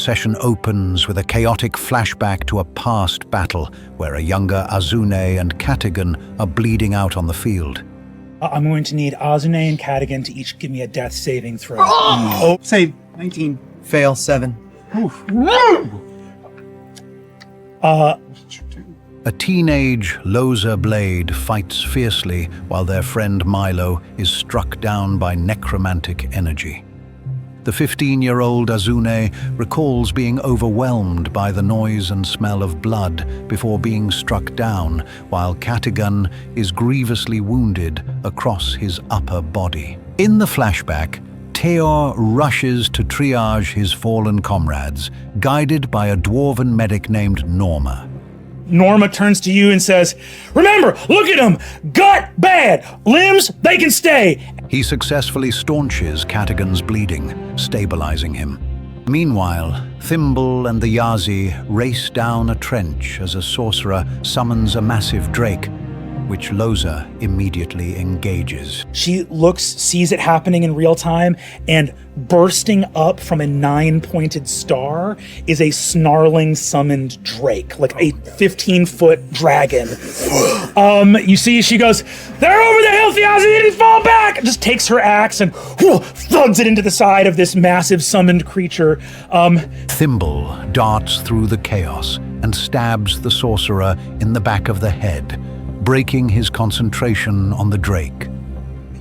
session opens with a chaotic flashback to a past battle where a younger Azune and Kattigan are bleeding out on the field. I'm going to need Azune and Kattigan to each give me a death saving throw. Oh, save 19. Fail 7. A teenage Loza blade fights fiercely while their friend Milo is struck down by necromantic energy. The 15-year-old Azune recalls being overwhelmed by the noise and smell of blood before being struck down, while Kattigan is grievously wounded across his upper body. In the flashback, Teor rushes to triage his fallen comrades, guided by a dwarven medic named Norma. Norma turns to you and says, "Remember, look at him! Gut bad! Limbs, they can stay!" He successfully staunches Kattigan's bleeding, stabilizing him. Meanwhile, Thimble and the Yazi race down a trench as a sorcerer summons a massive drake, which Loza immediately engages. She sees it happening in real time, and bursting up from a 9-pointed star is a snarling summoned drake, like a 15-foot dragon. You see, she goes, "They're over the hill, Thiazi, they didn't fall back!" Just takes her axe and thuds it into the side of this massive summoned creature. Thimble darts through the chaos and stabs the sorcerer in the back of the head, breaking his concentration on the drake.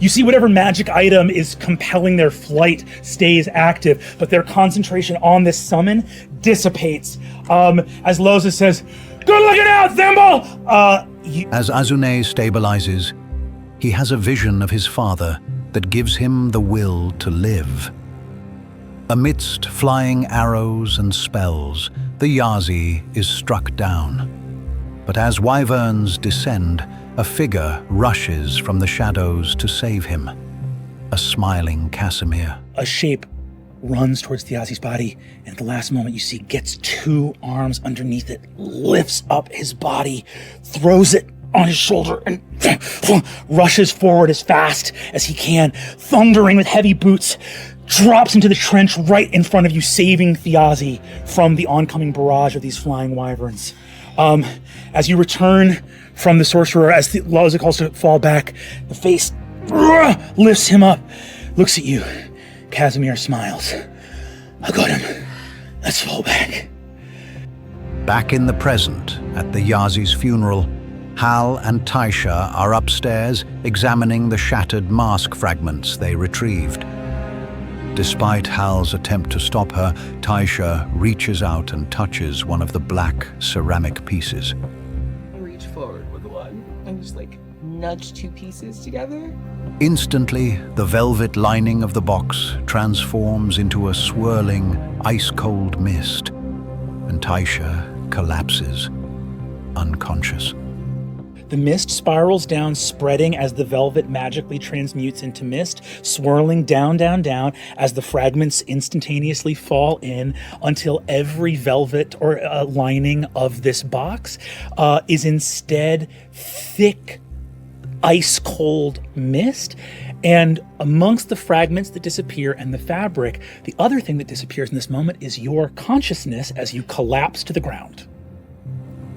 You see whatever magic item is compelling their flight stays active, but their concentration on this summon dissipates. As Loza says, "Good looking out, Thimble!" As Azune stabilizes, he has a vision of his father that gives him the will to live. Amidst flying arrows and spells, the Yazi is struck down. But as wyverns descend, a figure rushes from the shadows to save him. A smiling Casimir. A shape runs towards Thiazi's body, and at the last moment you see gets 2 arms underneath it, lifts up his body, throws it on his shoulder, and rushes forward as fast as he can, thundering with heavy boots, drops into the trench right in front of you, saving Thiazi from the oncoming barrage of these flying wyverns. As you return from the sorcerer, as Loza calls to fall back, the face lifts him up, looks at you. Casimir smiles. "I got him. Let's fall back." Back in the present, at the Yazi's funeral, Hal and Taisha are upstairs examining the shattered mask fragments they retrieved. Despite Hal's attempt to stop her, Taisha reaches out and touches one of the black ceramic pieces. I reach forward with one and just nudge 2 pieces together. Instantly, the velvet lining of the box transforms into a swirling, ice-cold mist, and Taisha collapses, unconscious. The mist spirals down, spreading as the velvet magically transmutes into mist, swirling down, down, down as the fragments instantaneously fall in until every velvet or lining of this box is instead thick, ice-cold mist. And amongst the fragments that disappear and the fabric, the other thing that disappears in this moment is your consciousness as you collapse to the ground.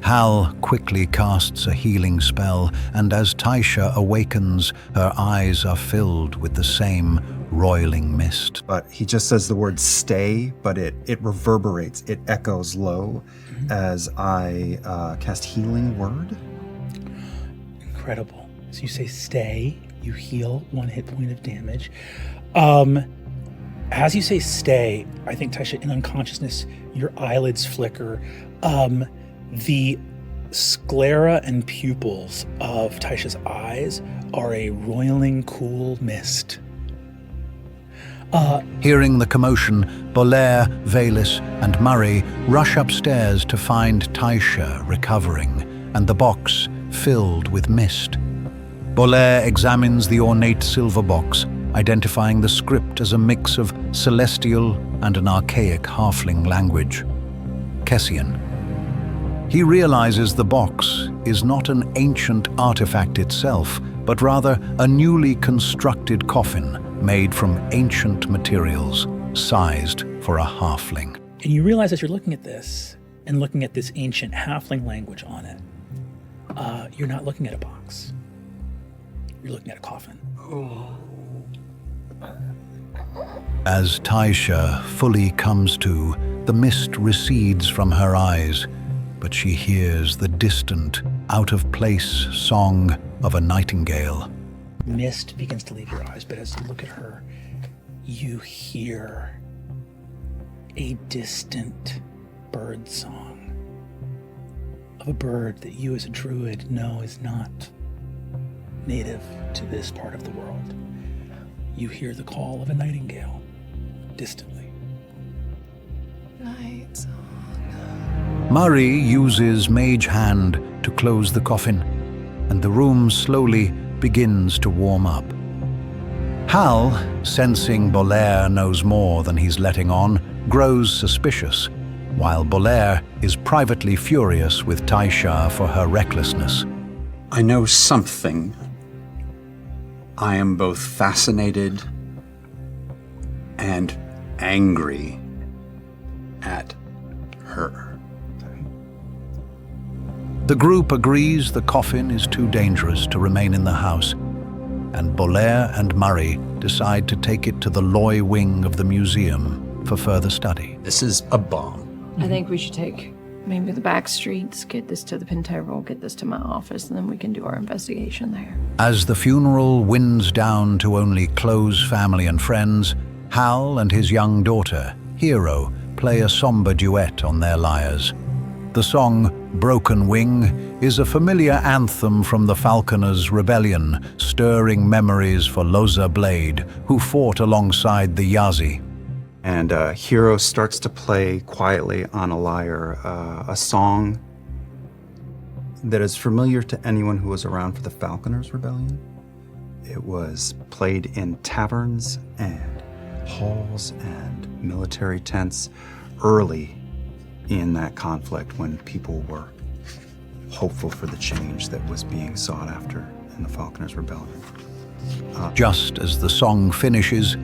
Hal quickly casts a healing spell, and as Taisha awakens, her eyes are filled with the same roiling mist. But he just says the word "stay," but it reverberates, it echoes low as I cast Healing Word. Incredible. So you say "stay," you heal 1 hit point of damage. As you say "stay," I think, Taisha, in unconsciousness, your eyelids flicker. The sclera and pupils of Taisha's eyes are a roiling, cool mist. Hearing the commotion, Bolaire, Valis, and Murray rush upstairs to find Taisha recovering, and the box filled with mist. Bolaire examines the ornate silver box, identifying the script as a mix of celestial and an archaic halfling language. Cassian. He realizes the box is not an ancient artifact itself, but rather a newly constructed coffin made from ancient materials, sized for a halfling. And you realize as you're looking at this and looking at this ancient halfling language on it, you're not looking at a box. You're looking at a coffin. As Taisha fully comes to, the mist recedes from her eyes, but she hears the distant, out-of-place song of a nightingale. Mist begins to leave your eyes, but as you look at her, you hear a distant bird song of a bird that you as a druid know is not native to this part of the world. You hear the call of a nightingale, distantly. Night song. Murray uses Mage Hand to close the coffin, and the room slowly begins to warm up. Hal, sensing Bolaire knows more than he's letting on, grows suspicious, while Bolaire is privately furious with Taisha for her recklessness. I know something. I am both fascinated and angry at her. The group agrees the coffin is too dangerous to remain in the house, and Bolaire and Murray decide to take it to the Loy wing of the museum for further study. This is a bomb. I think we should take maybe the back streets, get this to the pin table, get this to my office, and then we can do our investigation there. As the funeral winds down to only close family and friends, Hal and his young daughter, Hero, play a somber duet on their lyres. The song Broken Wing is a familiar anthem from the Falconers' Rebellion, stirring memories for Loza Blade, who fought alongside the Yazi. And Hero starts to play quietly on a lyre a song that is familiar to anyone who was around for the Falconers' Rebellion. It was played in taverns and halls and military tents early in that conflict when people were hopeful for the change that was being sought after in the Falconers' Rebellion. Just as the song finishes,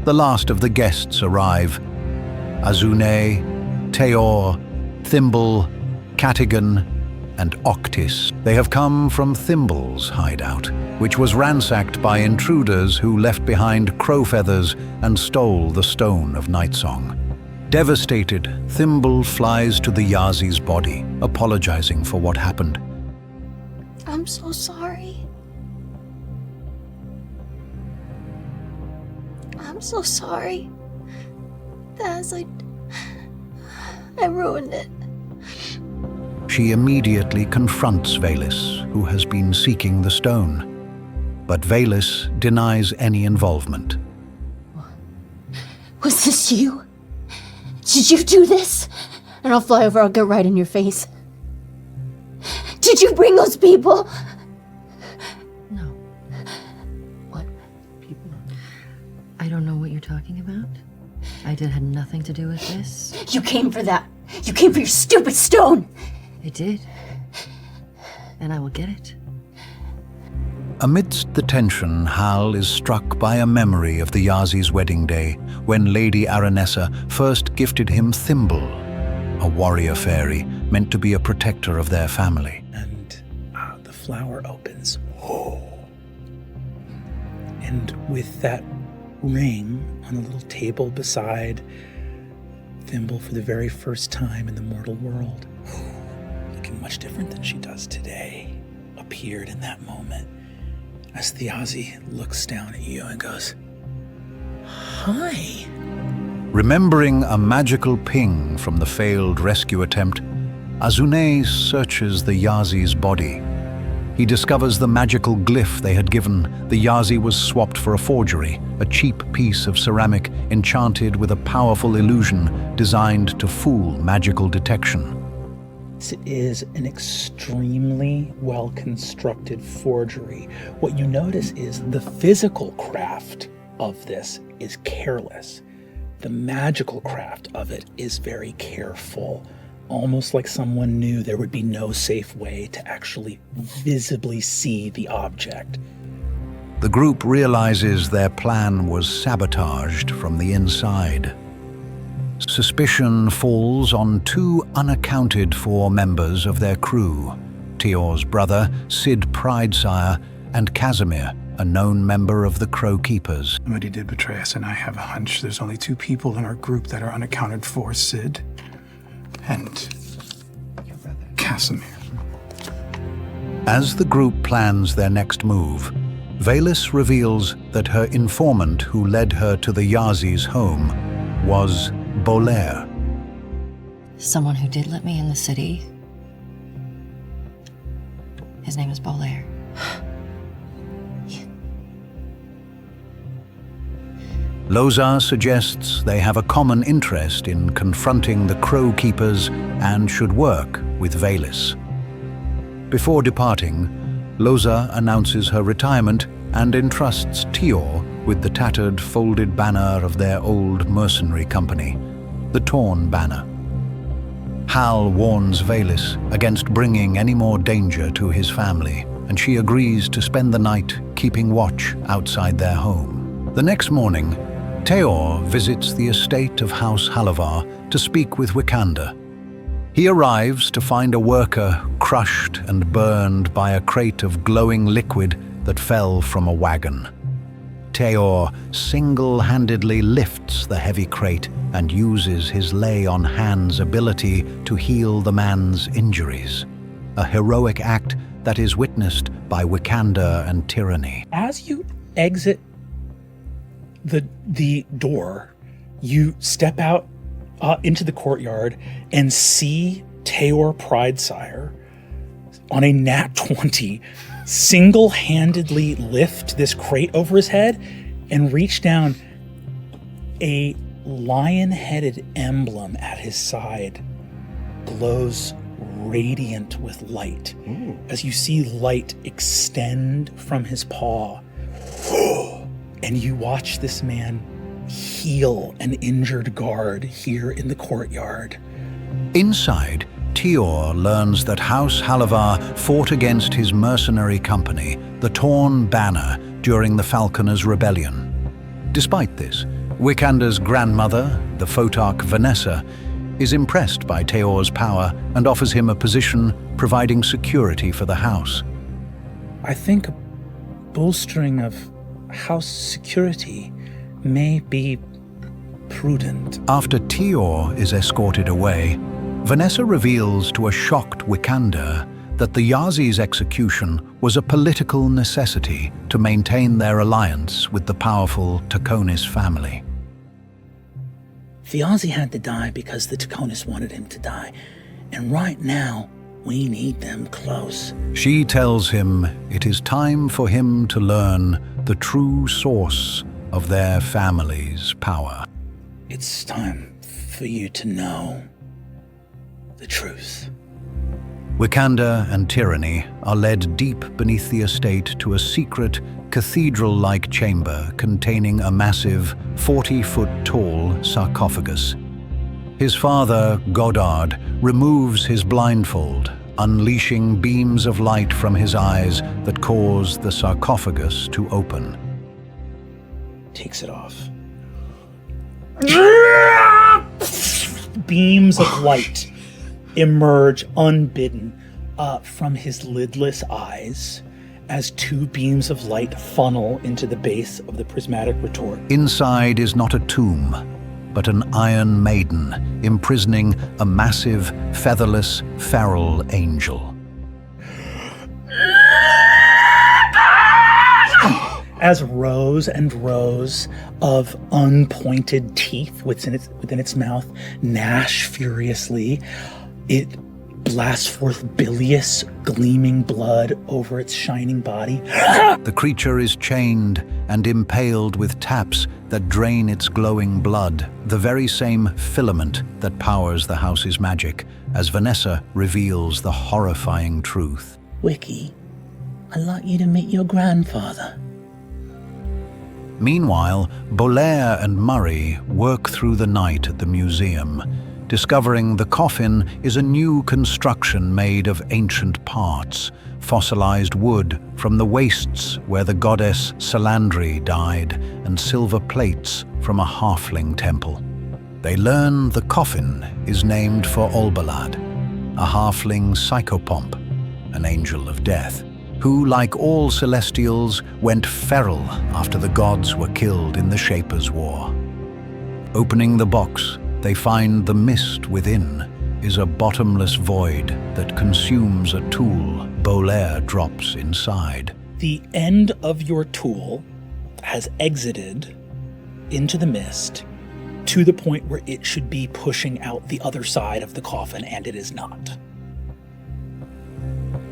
the last of the guests arrive. Azune, Teor, Thimble, Kattigan, and Octis. They have come from Thimble's hideout, which was ransacked by intruders who left behind crow feathers and stole the Stone of Nightsong. Devastated, Thimble flies to the Yazi's body, apologizing for what happened. I'm so sorry. I'm so sorry. Daz, I ruined it. She immediately confronts Valis, who has been seeking the stone. But Valis denies any involvement. Was this you? Did you do this? And I'll fly over, I'll get right in your face. Did you bring those people? No. What people? I don't know what you're talking about. I had nothing to do with this. You came for that. You came for your stupid stone. I did. And I will get it. Amidst the tension, Hal is struck by a memory of the Yazi's wedding day, when Lady Aranessa first gifted him Thimble, a warrior fairy meant to be a protector of their family. And the flower opens. Oh. And with that ring on a little table beside Thimble for the very first time in the mortal world, looking much different than she does today, appeared in that moment as the Yazi looks down at you and goes, "Hi." Remembering a magical ping from the failed rescue attempt, Azune searches the Yazi's body. He discovers the magical glyph they had given. The Yazi was swapped for a forgery, a cheap piece of ceramic enchanted with a powerful illusion designed to fool magical detection. This is an extremely well-constructed forgery. What you notice is the physical craft of this is careless. The magical craft of it is very careful, almost like someone knew there would be no safe way to actually visibly see the object. The group realizes their plan was sabotaged from the inside. suspicion falls on two unaccounted-for members of their crew, Teor's brother, Sid Pridesire, and Casimir, a known member of the Crow Keepers. Somebody did betray us, and I have a hunch there's only two people in our group that are unaccounted for, Sid and Casimir. As the group plans their next move, Velis reveals that her informant who led her to the Yazi's home was Bolaire. Someone who did let me in the city. His name is Bolaire. Loza suggests they have a common interest in confronting the Crow Keepers and should work with Velis. Before departing, Loza announces her retirement and entrusts Teor with the tattered, folded banner of their old mercenary company, the Torn Banner. Hal warns Velis against bringing any more danger to his family, and she agrees to spend the night keeping watch outside their home. The next morning, Teor visits the estate of House Halavar to speak with Wicander. He arrives to find a worker crushed and burned by a crate of glowing liquid that fell from a wagon. Teor single-handedly lifts the heavy crate and uses his lay-on-hands ability to heal the man's injuries, a heroic act that is witnessed by Wicander and Tyranny. As you exit the door, you step out into the courtyard and see Teor Pridesire on a nat 20 single-handedly lift this crate over his head and reach down. A lion-headed emblem at his side glows radiant with light. As you see light extend from his paw. And you watch this man heal an injured guard here in the courtyard. Inside, Teor learns that House Halavar fought against his mercenary company, the Torn Banner, during the Falconers' Rebellion. Despite this, Wicander's grandmother, the Photarch Vanessa, is impressed by Teor's power and offers him a position providing security for the house. I think bolstering of house security may be prudent. After Teor is escorted away, Vanessa reveals to a shocked Wicander that the Yazi's execution was a political necessity to maintain their alliance with the powerful Taconis family. The Yazi had to die because the Taconis wanted him to die, and right now, we need them close. She tells him it is time for him to learn the true source of their family's power. It's time for you to know the truth. Wicander and Tyranny are led deep beneath the estate to a secret, cathedral-like chamber containing a massive, 40-foot-tall sarcophagus. His father, Goddard, removes his blindfold, unleashing beams of light from his eyes that cause the sarcophagus to open. Takes it off. Beams of light emerge unbidden from his lidless eyes as two beams of light funnel into the base of the prismatic retort. Inside is not a tomb, but an iron maiden imprisoning a massive, featherless, feral angel. As rows and rows of unpointed teeth within its mouth gnash furiously, it blasts forth bilious, gleaming blood over its shining body. The creature is chained and impaled with taps that drain its glowing blood, the very same filament that powers the house's magic, as Vanessa reveals the horrifying truth. Wiki, I'd like you to meet your grandfather. Meanwhile, Bolaire and Murray work through the night at the museum, discovering the coffin is a new construction made of ancient parts, fossilized wood from the wastes where the goddess Salandri died, and silver plates from a halfling temple. They learn the coffin is named for Olbalad, a halfling psychopomp, an angel of death, who, like all celestials, went feral after the gods were killed in the Shaper's War. Opening the box, they find the mist within is a bottomless void that consumes a tool Bolaire drops inside. The end of your tool has exited into the mist to the point where it should be pushing out the other side of the coffin, and it is not.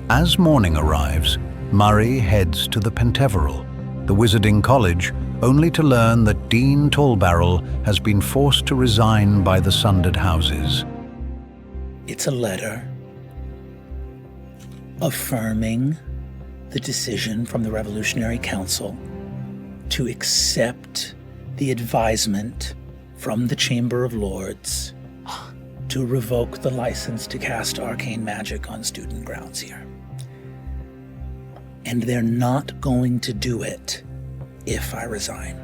As morning arrives, Murray heads to the Penteveral, the Wizarding College, only to learn that Dean Tallbarrel has been forced to resign by the Sundered Houses. It's a letter affirming the decision from the Revolutionary Council to accept the advisement from the Chamber of Lords to revoke the license to cast arcane magic on student grounds here. And they're not going to do it if I resign.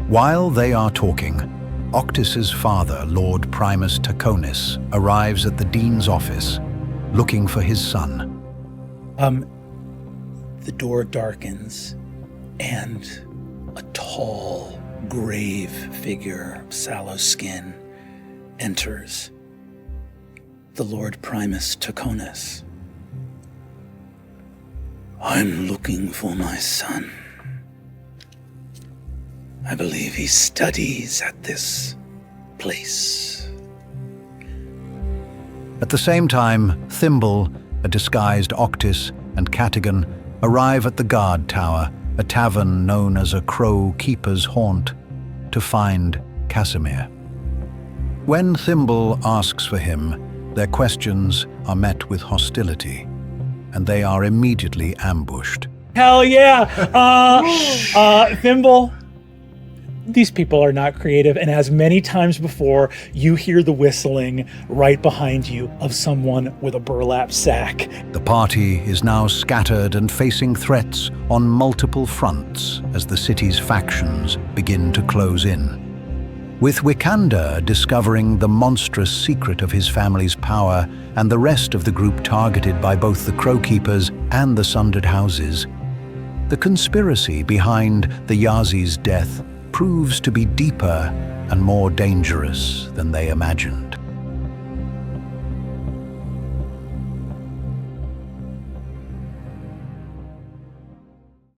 While they are talking, Octis's father, Lord Primus Taconis, arrives at the Dean's office, looking for his son. The door darkens, and a tall, grave figure, sallow skin, enters. The Lord Primus Taconis. I'm looking for my son. I believe he studies at this place. At the same time, Thimble, a disguised Octis, and Kattigan arrive at the guard tower, a tavern known as a Crow Keeper's Haunt, to find Casimir. When Thimble asks for him, their questions are met with hostility, and they are immediately ambushed. Hell yeah! Thimble, these people are not creative, and as many times before, you hear the whistling right behind you of someone with a burlap sack. The party is now scattered and facing threats on multiple fronts as the city's factions begin to close in. With Wicander discovering the monstrous secret of his family's power and the rest of the group targeted by both the Crow Keepers and the Sundered Houses, the conspiracy behind the Yazi's death proves to be deeper and more dangerous than they imagined.